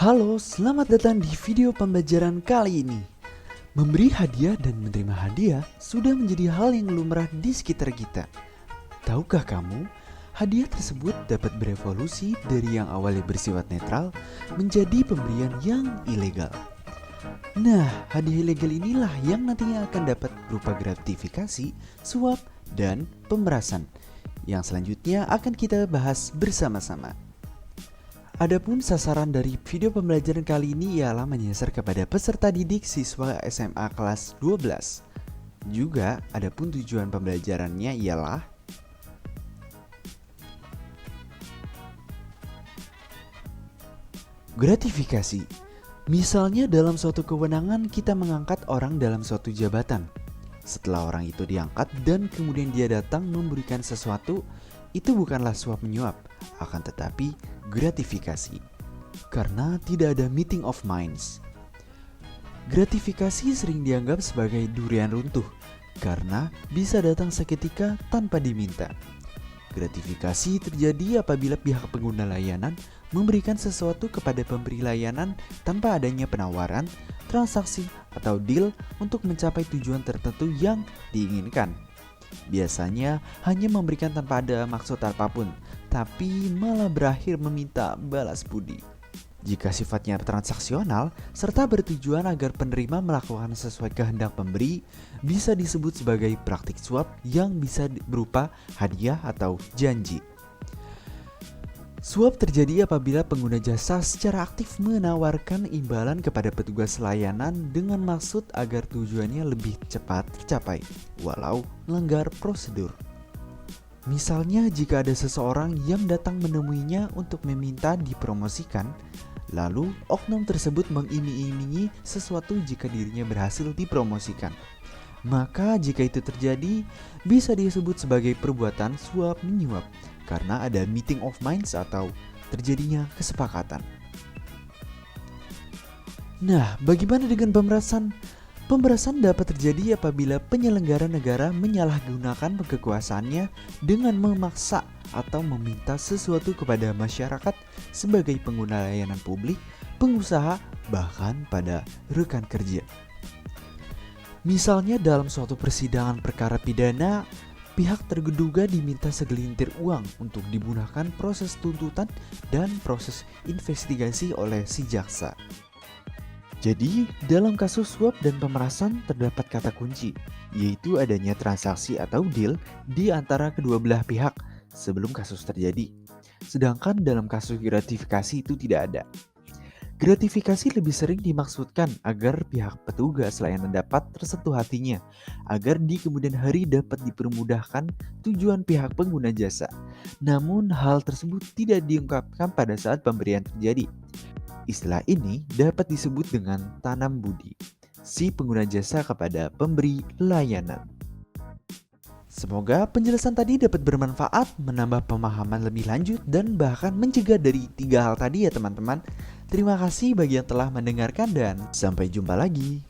Halo, selamat datang di video pembelajaran kali ini. Memberi hadiah dan menerima hadiah sudah menjadi hal yang lumrah di sekitar kita. Tahukah kamu, hadiah tersebut dapat berevolusi dari yang awalnya bersifat netral menjadi pemberian yang ilegal. Nah, hadiah ilegal inilah yang nantinya akan dapat berupa gratifikasi, suap, dan pemerasan. Yang selanjutnya akan kita bahas bersama-sama. Adapun sasaran dari video pembelajaran kali ini ialah menyasar kepada peserta didik siswa SMA kelas 12. Juga adapun tujuan pembelajarannya ialah gratifikasi. Misalnya dalam suatu kewenangan kita mengangkat orang dalam suatu jabatan. Setelah orang itu diangkat dan kemudian dia datang memberikan sesuatu, itu bukanlah suap menyuap, akan tetapi gratifikasi. Karena tidak ada meeting of minds. Gratifikasi sering dianggap sebagai durian runtuh karena bisa datang seketika tanpa diminta. Gratifikasi terjadi apabila pihak pengguna layanan memberikan sesuatu kepada pemberi layanan tanpa adanya penawaran, transaksi, atau deal untuk mencapai tujuan tertentu yang diinginkan. Biasanya hanya memberikan tanpa ada maksud apapun, tapi malah berakhir meminta balas budi. Jika sifatnya transaksional serta bertujuan agar penerima melakukan sesuai kehendak pemberi, bisa disebut sebagai praktik suap yang bisa berupa hadiah atau janji. Suap terjadi apabila pengguna jasa secara aktif menawarkan imbalan kepada petugas layanan dengan maksud agar tujuannya lebih cepat tercapai, walau melanggar prosedur. Misalnya jika ada seseorang yang datang menemuinya untuk meminta dipromosikan, lalu oknum tersebut mengiming-imingi sesuatu jika dirinya berhasil dipromosikan. Maka jika itu terjadi, bisa disebut sebagai perbuatan suap menyuap karena ada meeting of minds atau terjadinya kesepakatan. Nah, bagaimana dengan pemerasan? Pemerasan dapat terjadi apabila penyelenggara negara menyalahgunakan kekuasaannya dengan memaksa atau meminta sesuatu kepada masyarakat sebagai pengguna layanan publik, pengusaha, bahkan pada rekan kerja. Misalnya dalam suatu persidangan perkara pidana, pihak terduga diminta segelintir uang untuk digunakan proses tuntutan dan proses investigasi oleh si jaksa. Jadi, dalam kasus suap dan pemerasan terdapat kata kunci, yaitu adanya transaksi atau deal di antara kedua belah pihak sebelum kasus terjadi. Sedangkan dalam kasus gratifikasi itu tidak ada. Gratifikasi lebih sering dimaksudkan agar pihak petugas layanan dapat tersentuh hatinya, agar di kemudian hari dapat dipermudahkan tujuan pihak pengguna jasa. Namun hal tersebut tidak diungkapkan pada saat pemberian terjadi. Istilah ini dapat disebut dengan tanam budi si pengguna jasa kepada pemberi layanan. Semoga penjelasan tadi dapat bermanfaat, menambah pemahaman lebih lanjut, dan bahkan mencegah dari 3 hal tadi ya teman-teman. Terima kasih bagi yang telah mendengarkan dan sampai jumpa lagi.